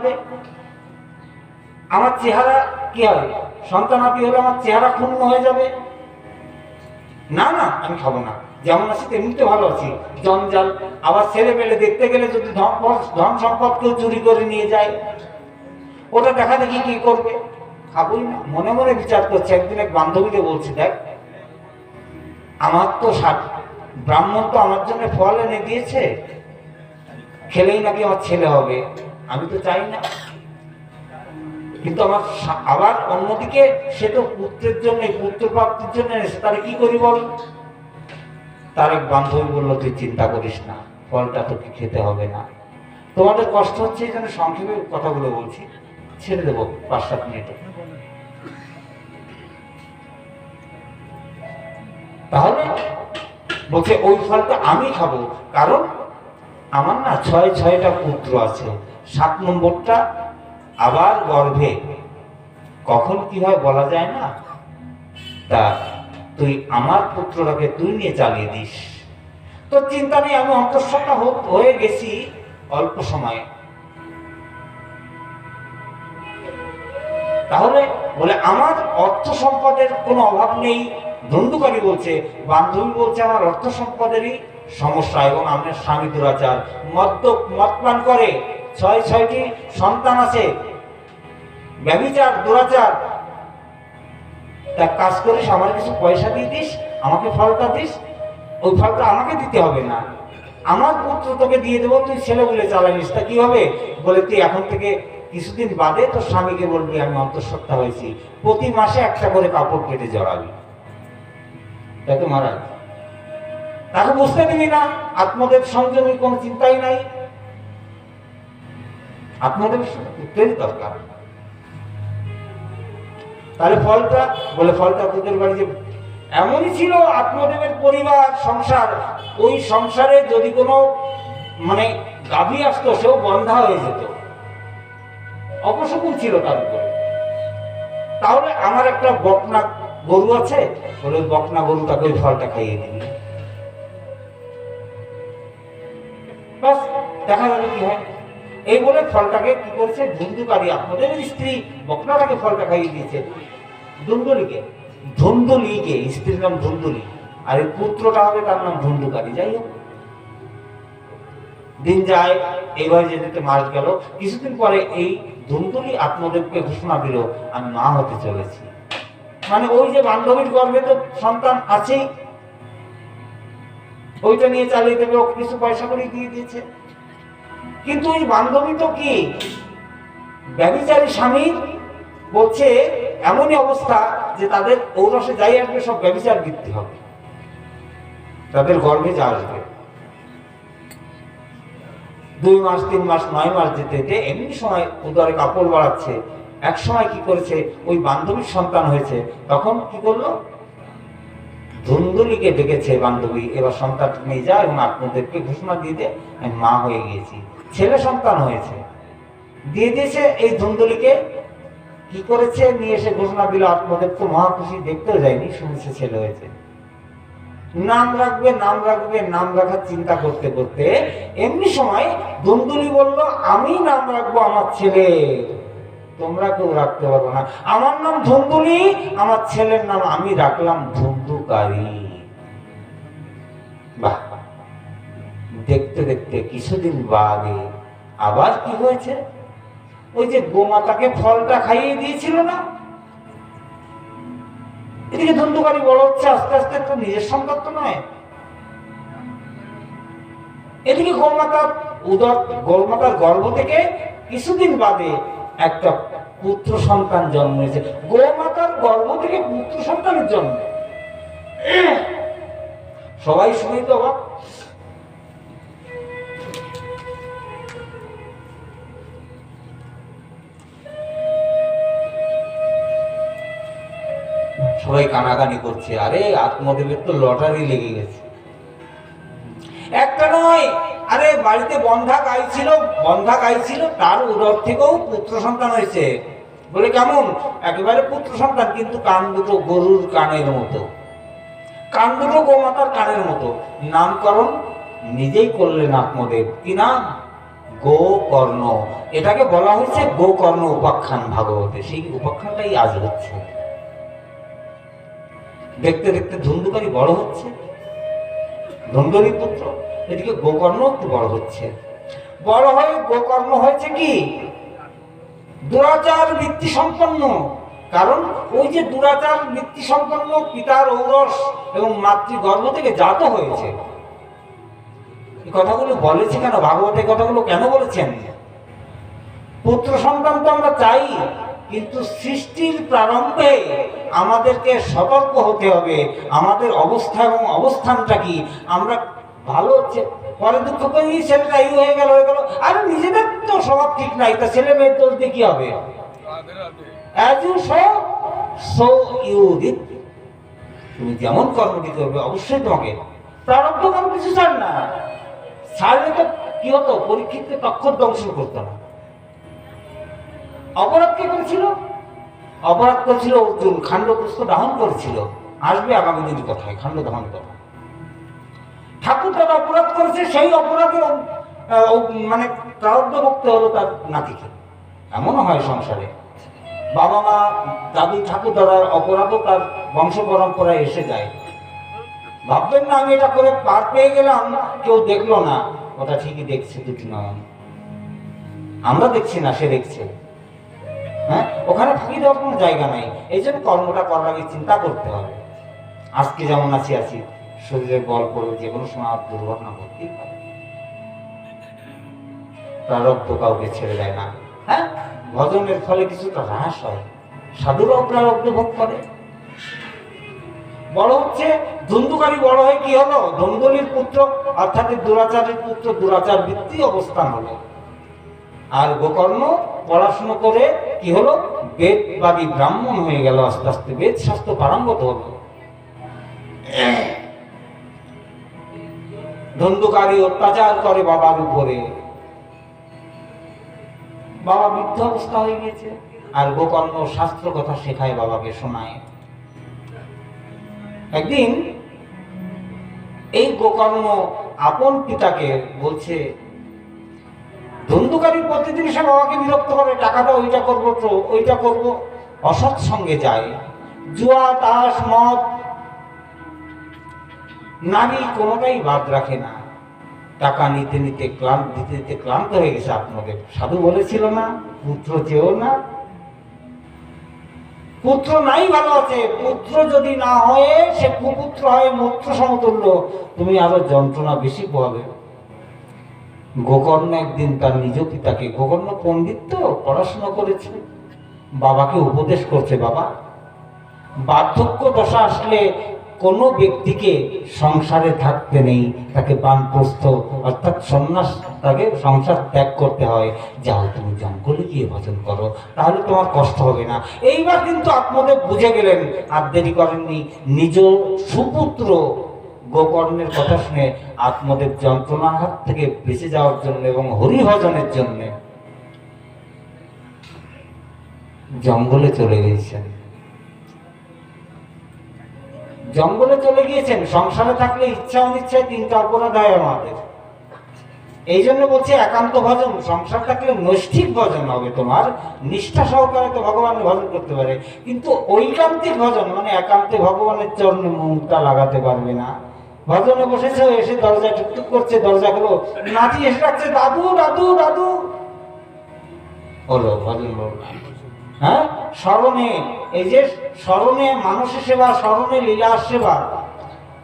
আসবে, আমার চেহারা কি হবে, সন্তানাদি হলে আমার চেহারা ক্ষুণ্ণ হয়ে যাবে। না না, আমি খাবো না, যেমন আছি তেমনিতে ভালো আছি। জঞ্জাল, আবার ছেলে পেলে দেখতে গেলে যদি ধন সম্পদ কেউ চুরি করে নিয়ে যায়, ওটা দেখা দেখি কি করবে, খাবোই না। মনে মনে বিচার করছে। একদিন এক বান্ধবীকে বলছি, দেখ আমার তো ব্রাহ্মণ তো আমার জন্য ফল এনে দিয়েছে, খেলেই নাকি আমার ছেলে হবে, আমি তো চাই না। কিন্তু আমার আবার অন্যদিকে সে তো পুত্রের জন্য, পুত্র প্রাপ্তির জন্য এনেছে, তাহলে কি করি বল? তার এক বান্ধবী বললো, তুই চিন্তা করিস না, ফলটা তোকে খেতে হবে না। তোমাদের কষ্ট হচ্ছে এই জন্য সংক্ষেপে কথাগুলো বলছি, ছেড়ে দেবো 5-7 মিনিটে। তাহলে বলছে ওই ফলটা আমি খাবো, কারণ আমার না 6টা পুত্র আছে, 7 নম্বরটা আবার গর্ভে, কখন কি হয় বলা যায় না। তা তুই আমার পুত্রটাকে তুই নিয়ে চালিয়ে দিস। তো চিন্তা নেই, আমি অন্তঃসত্ত্বা হয়ে গেছি অল্প সময়ে। তাহলে বলে আমার অর্থ সম্পদের কোনো অভাব নেই। ধন্দুকারী বলছে, বান্ধবী বলছে আমার অর্থ সম্পদেরই সমস্যা, এবং আমার স্বামী দুরাচার, মদপান করে, 6টি সন্তান আছে, ব্যভিচার দুরাচার। তা কাজ করিস, আমার কিছু পয়সা দিয়ে দিস, আমাকে ফলটা দিস। ওই ফলটা আমাকে দিতে হবে না, আমার পুত্র তোকে দিয়ে দেবো, তুই ছেলে বলে চালানিস। তা কি হবে? বলে তুই এখন থেকে কিছুদিন বাদে তোর স্বামীকে বলবি আমি অন্তঃসত্ত্বা হয়েছি, প্রতি মাসে একটা করে কাপড় কেটে জড়াবি। তাকে মারা, তাকে বুঝতে দিবি না আত্মদেব সংযমী কোনো চিন্তাই নাই। আত্মদেব পুত্রেরই দরকার। তাহলে ফলটা, বলে ফলটা তোদের বাড়িতে এমনই ছিল। আত্মদেবের পরিবার সংসার, ওই সংসারে যদি কোনো মানে গাভী আসতো, সেও বন্ধা হয়ে যেত, অপশকুন ছিল তার উপরে। তাহলে আমার একটা বকনা গরু আছে, বলে বকনা গরুটাকে ওই ফলটা খাইয়ে দিবি, বাস দেখা যাবে কি হয়। এই বলে ফলটাকে কি করছে, ধুন্দুকারী আত্মদেবের স্ত্রী বকনাটাকে ফলটা খাইয়ে দিয়েছে। ধুন্দুলিকে, স্ত্রীর নাম ধুন্দুলি, আর এই পুত্রটা হবে তার নাম ধুন্দুকারী। যাই হোক, দিন যায়, এইভাবে যেতে মাস গেল। কিছুদিন পরে এই ধুন্দুলি আত্মদেবকে ঘোষণা দিল, আমি মা হতে চলেছি। মানে ওই যে বান্ধবীর গর্ভে তো সন্তান আছেই, ওইটা নিয়ে চালিয়ে দেবে, ওকে কিছু পয়সা করে দিয়ে দিয়েছে। কিন্তু ওই বান্ধবী তো কি ব্যভিচারী স্বামী, বলছে এমনই অবস্থা যে তাদের ঔরসে যাই আসবে সব ব্যভিচার বৃত্তি হবে, তাদের গর্ভে যা আসবে। 2 মাস 3 মাস 9 মাস যেতে যেতে এমনি সময় উদরে কাপড় বাড়াচ্ছে। এক সময় কি করেছে, ওই বান্ধবীর সন্তান হয়েছে, তখন কি করলো, ধুন্দুলিকে ডেকেছে বান্ধবী, এবার সন্তান নিয়ে যায় এবং আত্মদেবকে ঘোষণা দিয়ে দে আমি মা হয়ে গিয়েছি, ছেলে সন্তান হয়েছে, দিয়ে দিয়েছে। এই ধুন্দুলিকে কি করেছে, নিয়ে এসে ঘোষণা দিল। আত্মদেব তো মহা খুশি, দেখতেও যায়নি, শুনেছে ছেলে হয়েছে। নাম রাখবে, নাম রাখবে, নাম রাখার চিন্তা করতে করতে এমনি সময় ধুন্দুলি বলল, আমি নাম রাখবো আমার ছেলে, তোমরা কেউ রাখতে পারবো না। আমার নাম ধুন্দুলি, আমার ছেলের নাম আমি রাখলাম ধুন্দুকারী। বাহ, দেখতে দেখতে কিছুদিন বাদে আবার কি হয়েছে, ওই যে গোমাতাকে ফলটা খাইয়ে দিয়েছিল না, এদিকে ধুন্দুকারী বড় হচ্ছে আস্তে আস্তে, তো নিজের সন্তান তো নয়। এদিকে গোমাতার গর্ভ থেকে কিছুদিন বাদে একটা পুত্র সন্তান জন্মেছে। গোমাতার গর্ভ থেকে পুত্র সন্তানের জন্ম, সবাই শুনে তো অবাক। সবাই কানাকানি করছে, আরে আত্মদেবের তো লটারি লেগে গেছে। একটা নয়, আরে বাড়িতে বন্ধা গাই ছিল, তার উদর থেকেও পুত্র সন্তান হয়েছে। বলে কেমন, একেবারে পুত্র সন্তান, কিন্তু কান দুটো গরুর কানের মতো, কান দুটো গোমাতার কানের মতো। নামকরণ নিজেই করলেন আত্মদেব, কি নাম, গোকর্ণ, এটাকে বলা হয়েছে গোকর্ণ উপাখ্যান ভাগবতে। সেই উপাখ্যানটাই আজ হচ্ছে। দেখতে দেখতে ধুন্ধুকারী বড় হচ্ছে, ধুন্ধুকারী পুত্র, এদিকে গোকর্ণ একটু বড় হচ্ছে। বড় হয়ে গোকর্ণ হয়েছে কি দুরাচার বৃত্তি সম্পন্ন। কারণ ওই যে দুরাচার বৃত্তি সম্পন্ন পিতার ঔরস এবং মাতৃগর্ভ থেকে জাত হয়েছে। এই কথাগুলো বলেছে কেন ভাগবতে? কথাগুলো কেন বলেছেন? পুত্র সন্তান তো আমরা চাই, কিন্তু সৃষ্টির প্রারম্ভে আমাদেরকে সতর্ক হতে হবে আমাদের অবস্থা এবং অবস্থানটা কি। আমরা ভালো হচ্ছে পরে দুঃখ করি, ছেলেটা এই হয়ে গেল হয়ে গেল, আর নিজেদের তো স্বভাব ঠিক নাই, তা ছেলে মেয়ের দোষ দিয়ে কি হবে? As you sow, so you reap. তুমি যেমন কর্মটি করবে অবশ্যই তোমাকে প্রারব্ধ কর্ম কিছু ছাড় না। ছাড়লে তো কি হতো? পরীক্ষিতকে তক্ষর ধ্বংস করতো না। অপরাধ কে করেছিল? অপরাধ করেছিল অর্জুন, খান্ডপুষ্প দাহন করেছিল। আসবে আগামী দিনের কথায় খান্ড দাহন কথা। ঠাকুর দাদা অপরাধ করেছে, সেই অপরাধে মানে প্রারব্ধ ভুগতে হলো তার নাতিকে। এমনও হয় সংসারে, বাবা মা দাদু ঠাকুর দাদার অপরাধও তার বংশ পরম্পরায় এসে যায়। ভাববেন না আমি এটা করে পার পেয়ে গেলাম, কেউ দেখলো না। ওটা ঠিকই দেখছে দুটি নয়ন, আমরা দেখছি না, সে দেখছে। হ্যাঁ, ওখানে ফাঁকি দেওয়ার কোনো জায়গা নাই। এই জন্য কর্মটা করার আগে চিন্তা করতে হবে। আজকে যেমন আছি আছি, শরীরের বল পড়ে যে কোনো সময় দুর্ঘটনা ঘটতেই পারে। প্রারব্ধ কাউকে ছেড়ে দেয় না। হ্যাঁ, ভজনের ফলে কিছুটা হ্রাস হয়, সাধুরাও প্রারব্ধ ভোগ করে। বড় হচ্ছে ধুন্ধুকারী, বড় হয়ে কি হলো? ধুন্ধুলির পুত্র অর্থাৎ দুরাচারের পুত্র, দুরাচার বৃত্তি অবস্থান হলো। আর গোকর্ণ পড়াশুনো করে কি হলো? বেদবাদী ব্রাহ্মণ হয়ে গেল। আস্তে আস্তে বেদ শাস্ত্র পারঙ্গত হলো। ধুন্ধুকারী অত্যাচার করে বাবার উপরে, বাবা বৃদ্ধ অবস্থা হয়ে গেছে। আর গোকর্ণ শাস্ত্র কথা শেখায়, বাবাকে শোনায়। একদিন এই গোকর্ণ আপন পিতাকে বলছে, ধুন্ধুকারী প্রতিদিন সে বাবাকে বিরক্ত করে, টাকাটা ওইটা করবো তো ওইটা করবো, অসৎ সঙ্গে যায়, জুয়া তাস মদ নারী কোনোটাই বাদ রাখে না। টাকা নিতে নিতে ক্লান্ত হয়ে গেছে। আপনাদের সাধু বলেছিল না, পুত্র চেয়েও না। পুত্র নাই ভালো আছে, পুত্র যদি না হয়ে সে কুপুত্র হয়, মূত্র সমতুল্য, তুমি আরো যন্ত্রণা বেশি পোহাবে। গোকর্ণ একদিন তার নিজ পিতাকে, গোকর্ণ পণ্ডিত তো, পড়াশোনা করেছে, বাবাকে উপদেশ করছে, বাবা বার্ধক্য দশা আসলে কোনো ব্যক্তিকে সংসারে থাকতে নেই, তাকে বানপ্রস্থ অর্থাৎ সন্ন্যাস, তাকে সংসার ত্যাগ করতে হয়। যাও তুমি জঙ্গলে গিয়ে ভজন করো, তাহলে তোমার কষ্ট হবে না। এইবার কিন্তু আত্মদেব বুঝে গেলেন, আর দেরি করেননি। নিজ সুপুত্র গোকর্ণের কথা শুনে আত্মদেব যন্ত্রণার হাত থেকে বেঁচে যাওয়ার জন্য এবং হরিভজনের জন্য জঙ্গলে চলে গিয়েছেন। জঙ্গলে চলে গিয়েছেন। সংসারে থাকলে ইচ্ছা অনিচ্ছায় তিনটা অপরাধ হয় আমাদের। এই জন্য বলছি একান্ত ভজন। সংসার থাকলে নৈষ্ঠিক ভজন হবে, তোমার নিষ্ঠা সহকারে তো ভগবানের ভজন করতে পারে, কিন্তু ঐকান্তিক ভজন মানে একান্তে ভগবানের চরণে মুখটা লাগাতে পারবে না। ভজনে বসেছে, এসে দরজা টুকটুক করছে, দরজা গুলো নাতি এসে রাখছে, দাদু দাদু দাদু হলো ভজন বল। হ্যাঁ, স্মরণে, এই যে স্মরণে মানুষের সেবা, স্মরণে লীলা সেবা।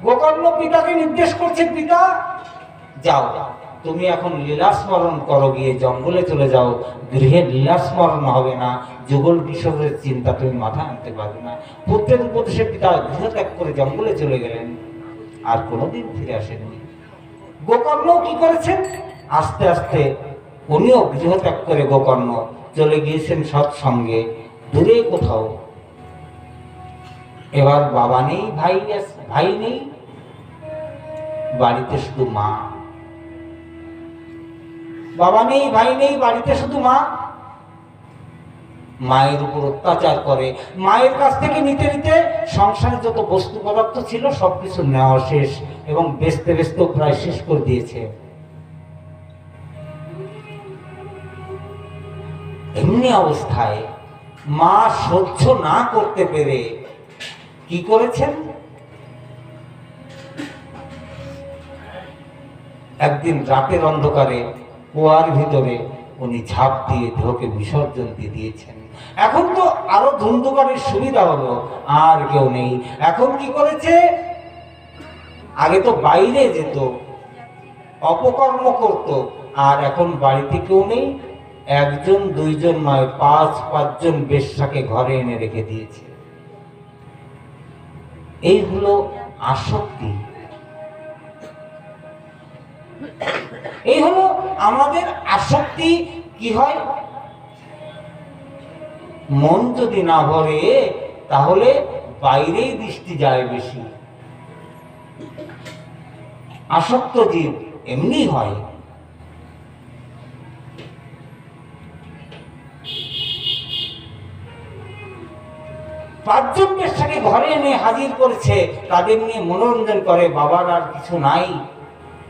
গোকর্ণ পিতাকে নির্দেশ করছে, পিতা যাও তুমি এখন লীলা স্মরণ করো, গিয়ে জঙ্গলে চলে যাও। গৃহে লীলা স্মরণ হবে না, যুগল কিশোরের চিন্তা তুমি মাথায় আনতে পারবে না। পুত্রের উপদেশে পিতা গৃহ ত্যাগ করে জঙ্গলে চলে গেলেন, আর কোনোদিন ফিরে আসেননি। গোকর্ণ কি করেছেন? আস্তে আস্তে উনিও গৃহ ত্যাগ করে গোকর্ণ চলে গিয়েছেন সৎসঙ্গে, দূরে কোথাও। এবার বাবা নেই, ভাই নেই, বাড়িতে শুধু মা। বাবা নেই, ভাই নেই, বাড়িতে শুধু মা। মায়ের উপর অত্যাচার করে। মায়ের কাছ থেকে নিতে নিতে সংসারে যত বস্তু পদার্থ ছিল সবকিছু নেওয়া শেষ, এবং বেচতে বেচতেও প্রায় শেষ করে দিয়েছে। এমনি অবস্থায় মা সহ্য না করতে পেরে কি করেছেন, একদিন রাতের অন্ধকারে কুয়ার ভিতরে উনি ঝাঁপ দিয়ে দেহকে বিসর্জন দিয়ে দিয়েছেন। এখন তো আরো ধুন্ধুকারের সুবিধা হলো, আর কেউ নেই। এখন কি করেছে, আগে তো বাইরে যেত, অপকর্ম করত, আর এখন বাড়িতে কেউ নেই, একজন দুইজন নয়, 5-5 জন বেশ্যাকে ঘরে এনে রেখে দিয়েছে। এই হলো আসক্তি, এই হলো আমাদের আসক্তি। কি হয়, মন যদি না ভরে তাহলে বাইরেই দৃষ্টি যায় বেশি। আসক্ত জীব এমনি হয়। 5 জন বেশ্যাকে ঘরে এনে হাজির করেছে, তাদের নিয়ে মনোরঞ্জন করে, বাবার আর কিছু নাই,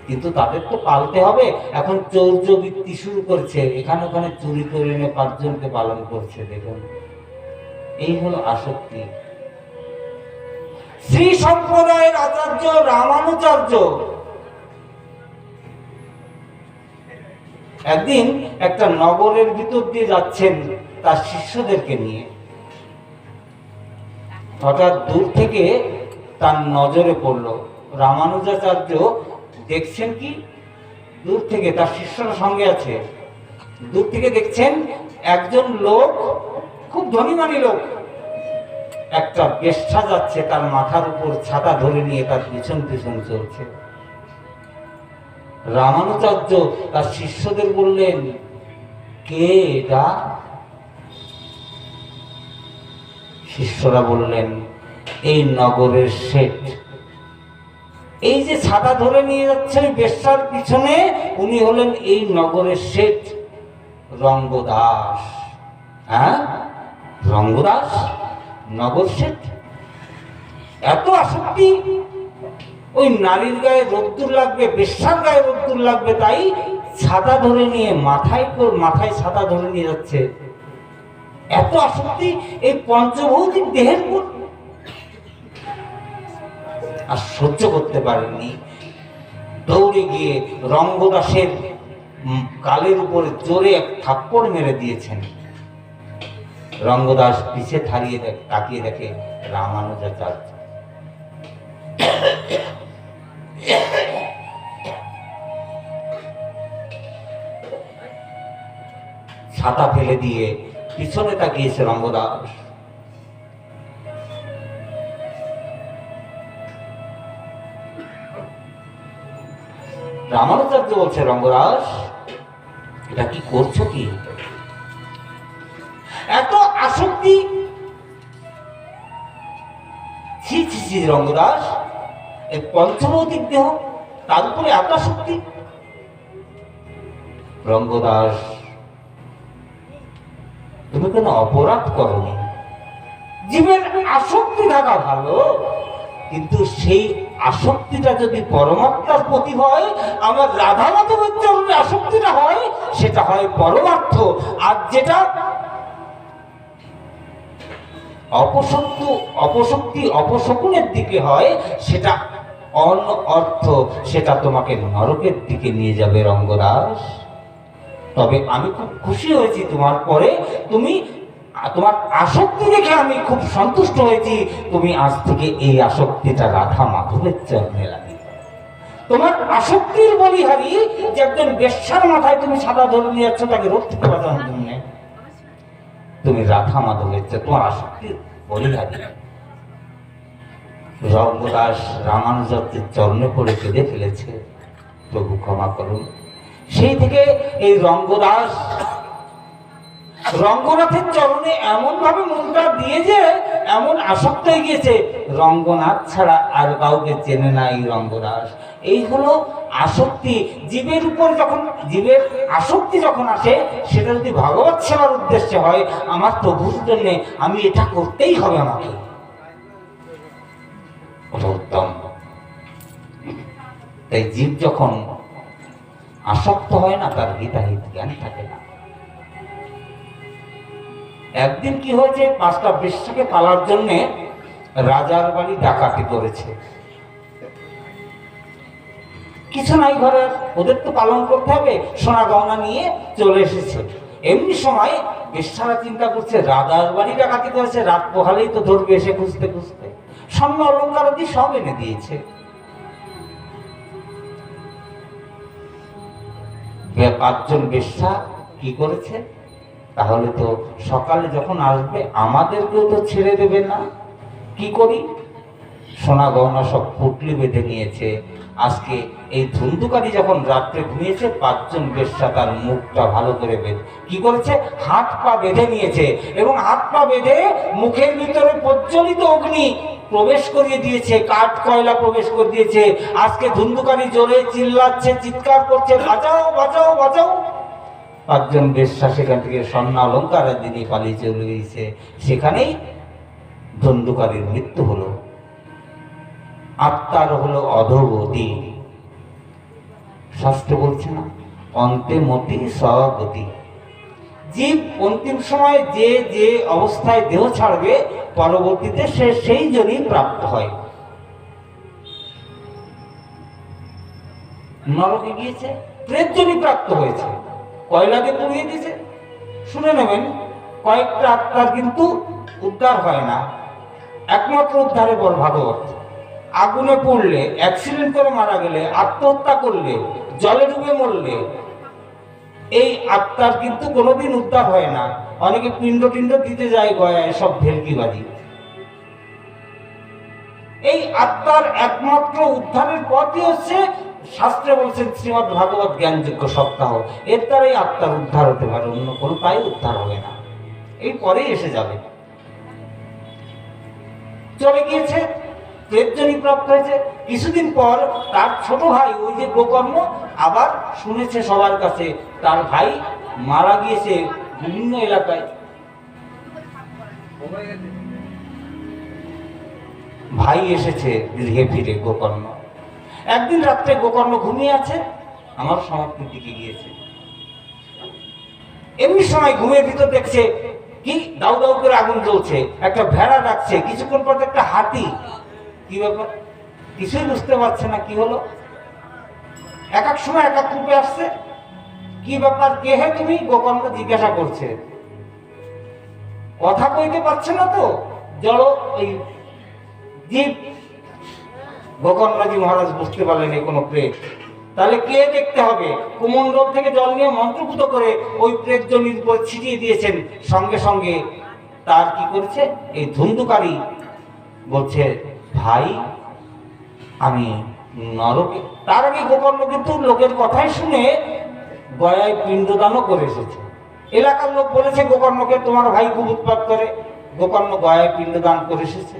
কিন্তু তাদের তো পালতে হবে। এখন চৌর্যবৃত্তি শুরু করছে, এখানে ওখানে চুরি করে এনে 5 জনকে পালন করছে। দেখুন, এই হলো আসক্তি। শ্রী সম্প্রদায়ের আচার্য রামানুচার্য একদিন একটা নগরের ভিতর দিয়ে যাচ্ছেন তার শিষ্যদেরকে নিয়ে। হঠাৎ দূর থেকে তার নজরে পড়ল, রামানুজাচার্য দেখছেন কি, দূর থেকে তার শিষ্যরা সঙ্গে আছে, দূর থেকে দেখছেন একজন লোক, খুব ধনীমানী লোক, একটা বেশ্যা যাচ্ছে, তার মাথার উপর ছাতা ধরে নিয়ে তার পিছন পিছন চলছে। রামানুজাচার্য তার শিষ্যদের বললেন, কে এটা? শিষ্যরা বললেন, এই নগরের শেঠ। এই যে ছাতা ধরে নিয়ে যাচ্ছে বেশ্যার পিছনে, উনি হলেন এই নগরের শেঠ রঙ্গদাস। হ্যাঁ, রঙ্গদাস নগর শেঠ। এত আসক্তি, ওই নারীর গায়ে রোদ্দুর লাগবে, বেশ্যার গায়ে রোদ্দুর লাগবে, তাই ছাতা ধরে নিয়ে মাথায় ছাতা ধরে নিয়ে যাচ্ছে। এত আসক্তি এই পঞ্চভৌতিক দেহের উপর। আর সহ্য করতে পারেননি, দৌড়ে গিয়ে রঙ্গদাসের গালের উপরে জোরে এক থাপ্পড় মেরে দিয়েছেন। রঙ্গদাস পিছে তাকিয়ে দেখে রামানুজাচার্য। ছাতা ফেলে দিয়ে পিছনে তাকিয়েছে রঙ্গদাস। রামানুজাচার্য বলছে, রঙ্গদাস, এটা কি করছো? কি এত আসক্তি? ছি ছি ছি রঙ্গদাস, এই পঞ্চভৌতিক দেহ, তার উপরে এত আসক্তি? রঙ্গদাস, তুমি কোনো অপরাধ করনি। জীবের আসক্তি থাকা ভালো, কিন্তু সেই আসক্তিটা যদি পরমাত্মার প্রতি হয়, আমার রাধা মাধবের চরণে আসক্তিটা হয়, সেটা হয় পরমার্থ। আর যেটা অপশক্তি অপশকুনের দিকে হয়, সেটা অনর্থ, সেটা তোমাকে নরকের দিকে নিয়ে যাবে রঙ্গদাস। তবে আমি খুব খুশি হয়েছি তোমার পরে, তোমার আসক্তি দেখে আমি খুব সন্তুষ্ট হয়েছি। তুমি আজ থেকে এই আসক্তিটা রাধা মাধবের চরণে লাগিয়ে দাও। তোমার আসক্তির বলিহারি যে একজন বেশ্যার মাথায় তুমি সাদা ধরে নিয়ে যাচ্ছ, তাকে রোগ থেকে বাঁচানোর জন্য তুমি রাধা মাধবের চেয়ে তোমার আসক্তির বলিহারি। রঙ্গদাস রামানুজাচার্যের চরণে পড়ে কেঁদে ফেলেছে, প্রভু ক্ষমা করুন। সেই থেকে এই রঙ্গনাথের চরণে এমন ভাবে মনটা দিয়ে যে এমন আসক্ত হয়ে গিয়েছে, রঙ্গনাথ ছাড়া আর কাউকে চেনে না এই রঙ্গদাস। এই হলো আসক্তি। জীবের উপর যখন জীবের আসক্তি যখন আসে, সেটা যদি ভগবৎ সেবার উদ্দেশ্যে হয়, আমার প্রভুর জন্য আমি এটা করতেই হবে, আমাকে ওটা উত্তম। তাই জীব যখন আসক্ত হয় না, তার হিতাহিত জ্ঞান থাকে না। একদিন কি হয়েছে, 5টা বেশ্যাকে পালার জন্য রাজার বাড়ি ডাকাতি করেছে। কিছু নাই ঘরে, ওদের তো পালন করতে হবে, সোনা গহনা নিয়ে চলে এসেছে। এমনি সময় বেশ্যারা চিন্তা করছে রাজার বাড়ি ডাকাতি করেছে, রাত পোহালেই তো ধরবে এসে খুঁজতে খুঁজতে, স্বর্ণ অলঙ্কার দিয়ে সব এনে দিয়েছে। 5 জন বেশ্যা কি করেছে, তাহলে তো সকালে যখন আসবে আমাদেরকেও তো ছেড়ে দেবে না, কি করি, সোনা গহনা সব পুটলি বেঁধে নিয়েছে। আজকে এই ধুন্ধুকারী যখন রাত্রে ঘুমিয়েছে, 5 জন বেশ্যা তার মুখটা ভালো করে কি করেছে, হাত পা বেঁধে নিয়েছে, এবং হাত পা বেঁধে মুখের ভিতরে প্রজ্বলিত অগ্নি প্রবেশ করিয়ে দিয়েছে, কাঠ কয়লা প্রবেশ করে দিয়েছে। আজকে ধুন্ধুকারী জোরে চিল্লাচ্ছে, চিৎকার করছে, বাঁচাও বাঁচাও বাঁচাও। 5 জন বেশ্যা সেখান থেকে স্বর্ণ অলঙ্কার দিনে পালিয়ে চলে গিয়েছে। সেখানেই ধুন্ধুকারীর মৃত্যু হলো। আত্মার হলো অধোগতি। শাস্ত্র বলছে না, অন্তে মতি সগতি। জীব অন্তিম সময় যে যে অবস্থায় দেহ ছাড়বে, পরবর্তীতে সে সেই জনই প্রাপ্ত হয়। নরকে গিয়েছে, প্রেত জনই প্রাপ্ত হয়েছে, কয়লাকে পুড়িয়ে দিয়েছে। শুনে নেবেন, কয়েকটা আত্মার কিন্তু উদ্ধার হয় না, একমাত্র উদ্ধারে বল ভাগবত। আগুনে পড়লে, অ্যাক্সিডেন্ট করে মারা গেলে, আত্মহত্যা করলে, জলে ডুবে মরলে, এই আত্মার কিন্তু কোনোদিন উদ্ধার হয় না। অনেকে পিণ্ড টিণ্ড দিতে যায় গয়ায়, সব ভেলকিবাজি। এই আত্মার একমাত্র উদ্ধারের পথই হচ্ছে, শাস্ত্রে বলছেন শ্রীমদ্ ভাগবত জ্ঞানযোগ্য সপ্তাহ, এর দ্বারাই আত্মার উদ্ধার হতে পারে, অন্য কোনো তাই উদ্ধার হবে না। এই পরেই এসে যাবে। চলে গিয়েছে, প্রেতজনী প্রাপ্ত হয়েছে। কিছুদিন পর তার ছোট ভাই, ওই যে গোকর্ণ, আবার শুনেছে সবার কাছে তার ভাই মারা গিয়েছে বিভিন্ন এলাকায়। ভাই এসেছে গৃহে ফিরে গোকর্ণ। একদিন রাত্রে গোকর্ণ ঘুমিয়ে আছে, আমার সমাপ্তির দিকে গিয়েছে। এমনি সময় ঘুমের ভিতর দেখছে কি দাউ দাউ করে আগুন জ্বলছে, একটা ভেড়া ডাকছে, কিছুক্ষণ পর একটা হাতি। কি ব্যাপার, কিছুই বুঝতে পারছে না কি হলো। এক এক সময় এক এক রূপে আসছে। কি ব্যাপার, কে হে তুমি, গোকর্ণ জিজ্ঞাসা করছে। কথা কইতে পারছে না তো, জড় এই জীব। গোকর্ণজি মহারাজ বুঝতে পারলেন এই কোনো প্রেত, তাহলে কে দেখতে হবে। কুমণ্ডল থেকে জল নিয়ে মন্ত্রপুত করে ওই প্রেত জমির উপর ছিটিয়ে দিয়েছেন। সঙ্গে সঙ্গে তার কি করেছে, এই ধুন্ধুকারী বলছে, ভাই আমি নরকে। তার আগে গোকর্ণ কিন্তু লোকের কথাই শুনে গয়ায় পিণ্ডদানও করে এসেছে। এলাকার লোক বলেছে গোকর্ণকে, তোমার ভাই খুব উৎপাত করে। গোকর্ণ গয়ায় পিণ্ডদান করে এসেছে,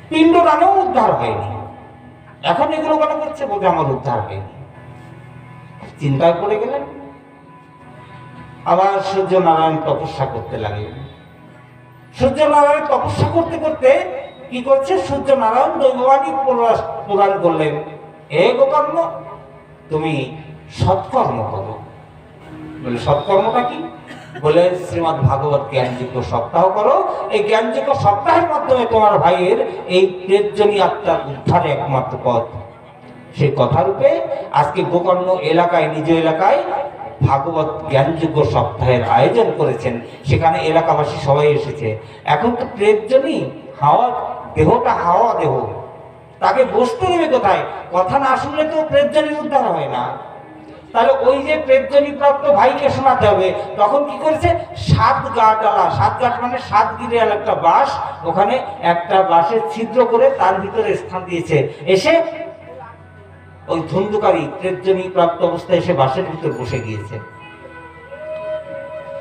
পিণ্ডদানেও উদ্ধার হয়নি। এখন এগুলো কেন করছে, বলতে আমার উদ্ধার হয়নি। চিন্তায় পড়ে গেলেন। আবার সূর্য নারায়ণ তপস্যা করতে লাগলেন। সূর্য নারায়ণ তপস্যা করতে করতে কি করছে, সূর্য নারায়ণ দৈববাণী প্রদান করলেন, হে গোকর্ণ তুমি সৎকর্ম করো। বলে সৎকর্মটা কি, বলে শ্রীমদ্ ভাগবত জ্ঞানযোগ্য সপ্তাহ করো। এই জ্ঞানযোগ্য সপ্তাহের মাধ্যমে তোমার ভাইয়ের এই প্রেতজনী আত্মার উদ্ধারে একমাত্র পথ। সেই কথারূপে আজকে গোকর্ণ এলাকায়, নিজ এলাকায় ভাগবত জ্ঞানযোগ্য সপ্তাহের আয়োজন করেছেন। সেখানে এলাকাবাসী সবাই এসেছে। এখন তো প্রেতজনী হাওয়া, দেহটা হাওয়া দেহ, তাকে বসতে দেবে কোথায়, কথা না শুনলে তো প্রেতজনীর উদ্ধার হয় না। তাহলে ওই যে প্রেতজনী প্রাপ্ত ভাইকে শোনাতে হবে। তখন কি করেছে, 7 গাঁট আলা, 7 গাঁট মানে 7 গিরিয়াল একটা বাঁশ, ওখানে একটা বাঁশের ছিদ্র করে তার ভিতরে স্থান দিয়েছে। এসে ওই ধুন্ধুকারী প্রেতজনী প্রাপ্ত অবস্থায় এসে বাঁশের ভিতর বসে গিয়েছে।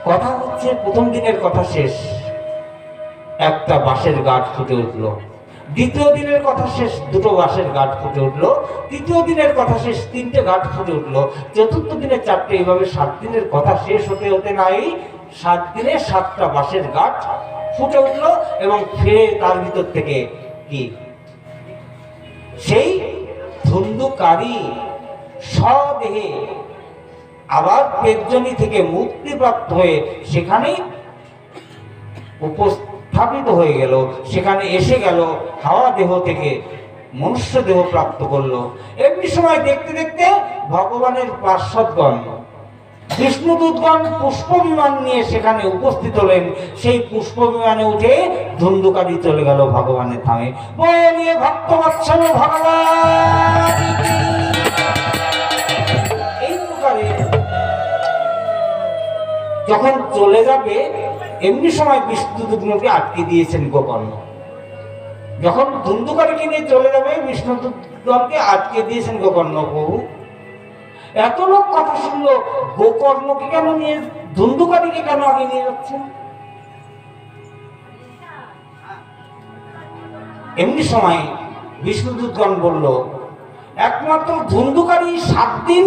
কথা হচ্ছে, প্রথম দিনের কথা শেষ, একটা বাঁশের গাঁট ফুটে উঠলো। দ্বিতীয় দিনের কথা শেষ, 2টো বাঁশের গাঁট ফুটে উঠলো। তৃতীয় দিনের কথা শেষ, 3টে গাঁট ফুটে উঠলো। চতুর্থ দিনে 4টে। এইভাবে 7 দিনের কথা শেষ হতে হতে নাই 7 দিনে 7টা বাঁশের গাঁট ফুটে উঠলো। এবং ফিরে তার ভিতর থেকে কি সেই ধুন্ধুকারী স্বদেহে আবার প্রেতজনী থেকে মুক্তিপ্রাপ্ত হয়ে সেখানেই উপস্থাপিত হয়ে গেল, সেখানে এসে গেল, হাওয়া দেহ থেকে মনুষ্য দেহ প্রাপ্ত করলো। এমনি সময় দেখতে দেখতে ভগবানের পার্শ্বদগণ বিষ্ণুদূতগণ পুষ্প বিমান নিয়ে সেখানে উপস্থিত হলেন। সেই পুষ্প বিমানে উঠে ধুন্ধুকারি চলে গেল ভগবানের ধামে। বলিয়ে ভক্তবৎসল ভগবান। এই প্রকারে যখন চলে যাবে, এমনি সময় বিষ্ণুদূতকে আটকে দিয়েছেন গোকর্ণ। যখন ধুন্ধুকারিকে নিয়ে চলে যাবে, বিষ্ণুদূতকে আটকে দিয়েছেন গোকর্ণ। প্রভু, এত লোক কথা শুনলো, গোকর্ণকে কেন নিয়ে, ধুন্ধুকারিকে কেন আগে নিয়ে যাচ্ছেন? এমনি সময় বিষ্ণুদূতগণ বলল, একমাত্র ধুন্ধুকারি 7 দিন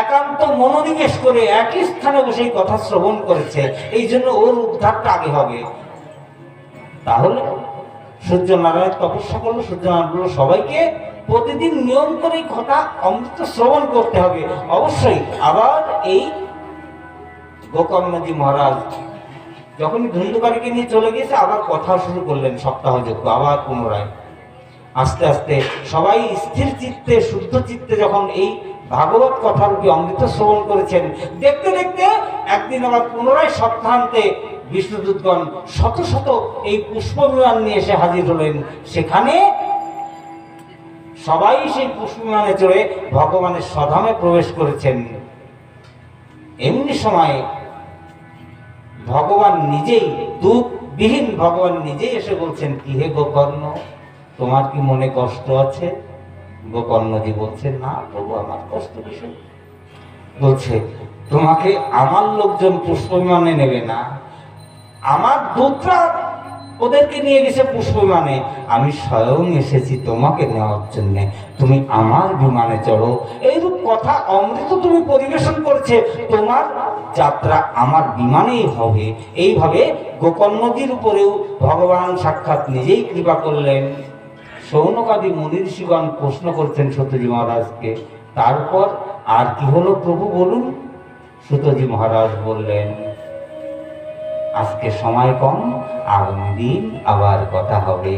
একান্ত মনোনিবেশ করে একই স্থানে বসে কথা শ্রবণ করেছে, এই জন্য ওর উদ্ধারটা আগে হবে। তাহলে সূর্যনারায়ণ তপস্যা করলো, সূর্যনারায়ণ বলল সবাইকে প্রতিদিন নিয়ম করে কথা অমৃত শ্রবণ করতে হবে অবশ্যই। আবার এই গোকর্ণজি মহারাজ যখন ধুন্ধুকারিকে নিয়ে চলে গেছে, আবার কথা শুরু করলেন সপ্তাহযজ্ঞ। আবার পুনরায় আস্তে আস্তে সবাই স্থির চিত্তে, শুদ্ধ চিত্তে যখন এই ভাগবত কথারূপী অমৃত শ্রবণ করেছেন, দেখতে দেখতে একদিন আবার পুনরায় সপ্তাহান্তে বিষ্ণুদূতগণ শত শত এই পুষ্প বিমান নিয়ে এসে হাজির হলেন। সেখানে সবাই সেই পুষ্প বিমানে চড়ে ভগবানের স্বধামে প্রবেশ করেছেন। এমনি সময় ভগবান নিজেই, দূতবিহীন ভগবান নিজেই এসে বলছেন, কি হে গোকর্ণ, তোমার কি মনে কষ্ট আছে? গোকর্ণজি বলছে, না প্রভু, আমার কষ্ট কিসে? বলছে, তোমাকে আমার লোকজন পুষ্প বিমানে নেবে না, আমার দূতরা ওদেরকে নিয়ে গেছে পুষ্প বিমানে, আমি স্বয়ং এসেছি তোমাকে নেওয়ার জন্য, তুমি আমার বিমানে চড়ো। এইরূপ কথা অমৃত তুমি পরিবেশন করছে, তোমার যাত্রা আমার বিমানেই হবে। এইভাবে গোকর্ণজির উপরেও ভগবান সাক্ষাৎ নিজেই কৃপা করলেন। শৌনকাদি মুনি ঋষিগণ প্রশ্ন করছেন সূতজি মহারাজকে, তারপর আর কি হলো প্রভু বলুন? সূতজি মহারাজ বললেন, আজকে সময় কম, আগামী দিন আবার কথা হবে।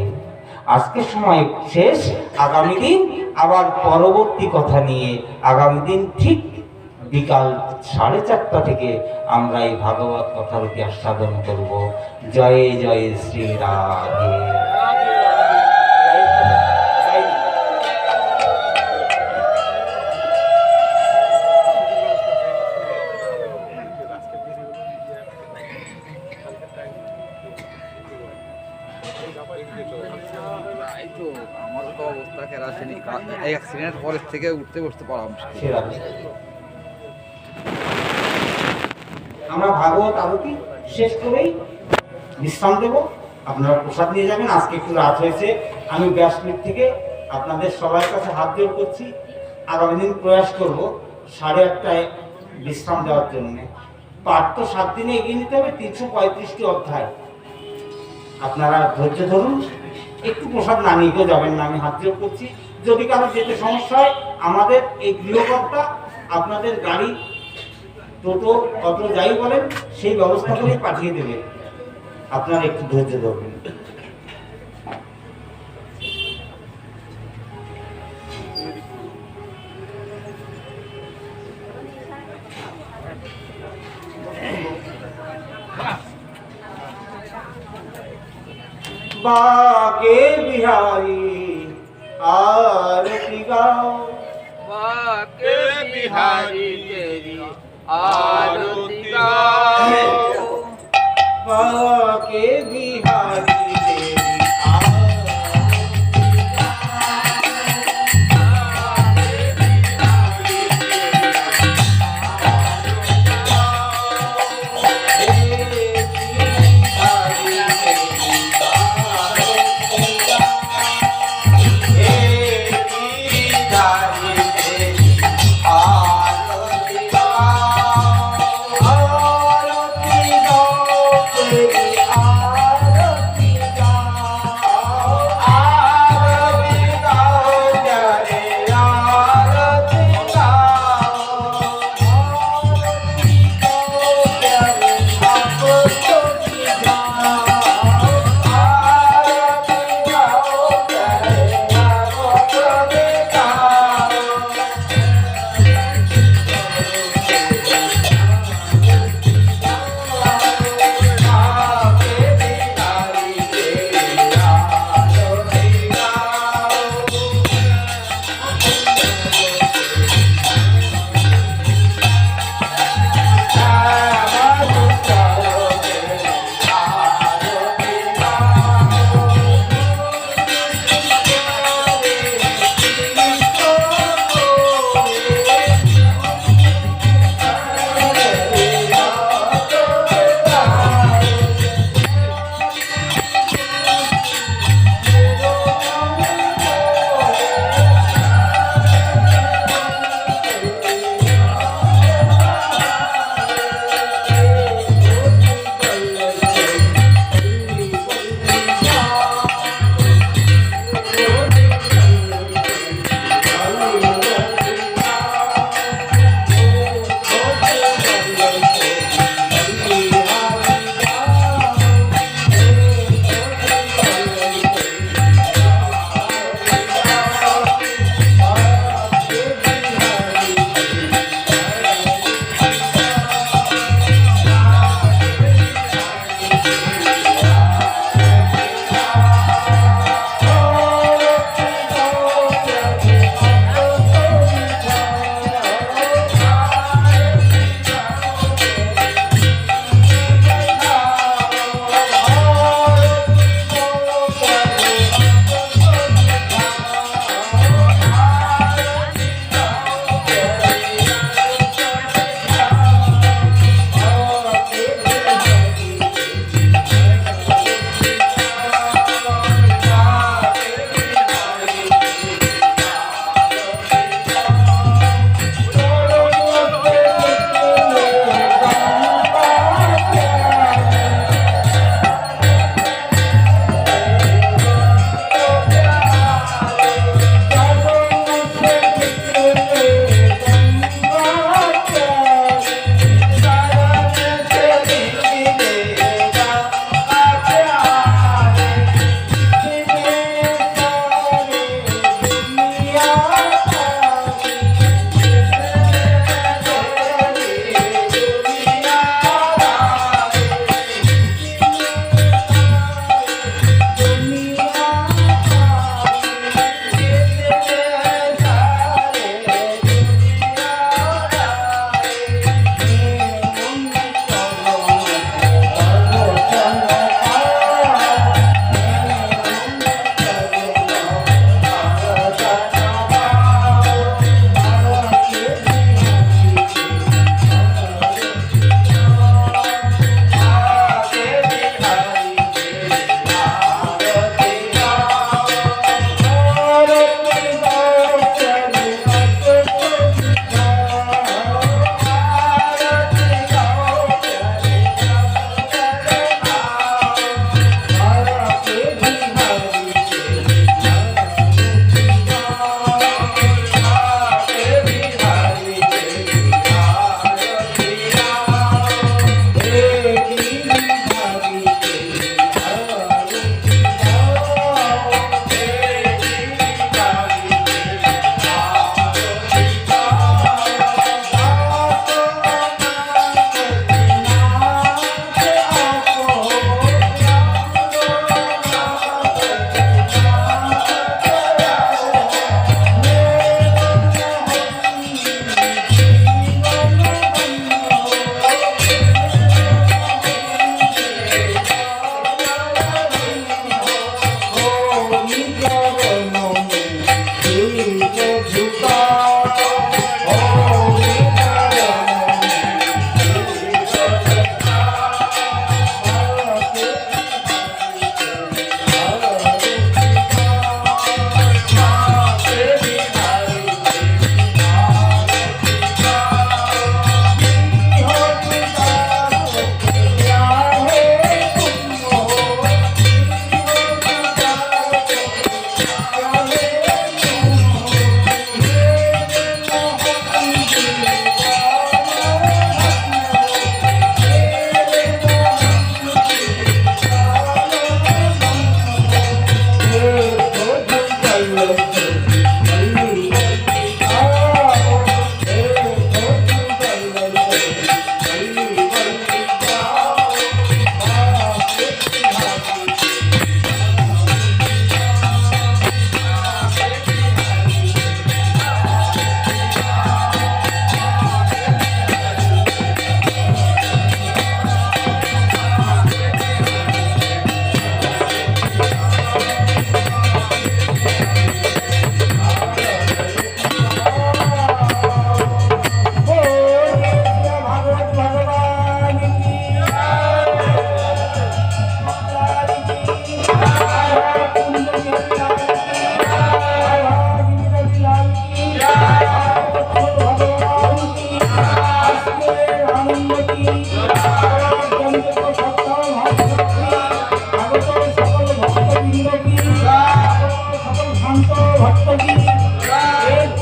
আজকে সময় শেষ, আগামী দিন আবার পরবর্তী কথা নিয়ে আগামী দিন ঠিক বিকাল 4:30 থেকে আমরা এই ভাগবত কথারূপী আস্বাদন করব। জয় জয় শ্রী রাধে। আমারও তো অবস্থা খেলা শ্রেণী, এই অ্যাক্সিডেন্ট পরের থেকে উঠতে বসতে পারলাম। আমরা ভাগবত আরতি শেষ করেই বিশ্রাম দেব, আপনারা প্রসাদ নিয়ে যাবেন। আজকে একটু রাত হয়েছে, আমি ব্যাসপীঠ থেকে আপনাদের সবার কাছে হাত জোড় করছি, আগামী দিন প্রয়াস করব 8:30টায় বিশ্রাম দেওয়ার জন্য। পাঠ তো 7 দিনে এগিয়ে নিতে হবে, 335টি অধ্যায়। আপনারা ধৈর্য ধরুন, একটু প্রসাদ না নিয়ে যাবেন না, আমি হাত জোড় করছি। যদি কারো যেতে সমস্যা হয়, আমাদের এই গৃহকর্তা আপনাদের গাড়ি, টোটো, অটো যাই বলেন সেই ব্যবস্থা করে পাঠিয়ে দেবে। আপনারা একটু ধৈর্য ধরবেন। बाके बिहारी आरती गाओ, बाके बिहारी तेरी आरती गाओ, बाके बिहारी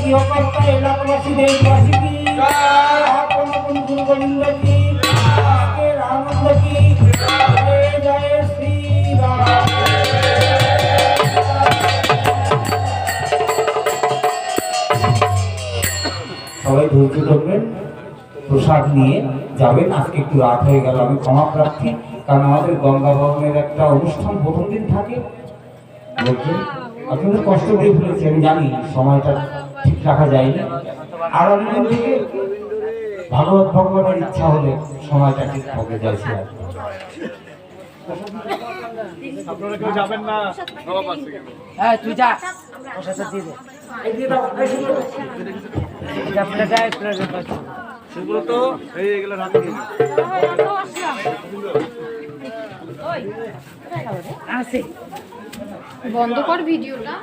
গৃহকর্তা এলাকাবাসী দেশবাসী কি আপন বন্ধু গোবিন্দ কি আজকের আনন্দ কি জয় জয় শ্রীরাম। সবাই ধৈর্য ধরবেন, প্রসাদ নিয়ে যাবেন। আজকে একটু রাত হয়ে গেল, আমি ক্ষমা প্রার্থী, কারণ আমাদের গঙ্গা ভবনের একটা অনুষ্ঠান প্রথম দিন থাকে। বলছেন আপনাদের কষ্ট করে ফেলেছি, আমি জানি সময়টা ঠিক রাখা যায়নি। আর দিন থেকে ভগবানের ইচ্ছা হলে সময়টা ঠিক হবে যাচ্ছে। আপনারা কেউ যাবেন না? হ্যাঁ তুই যা প্রসাদ দিয়ে দে এটা প্লেটায় সেগুলো তো এই এগুলো রাতে দিয়ে আছে বন্ধ কর ভিডিওটা।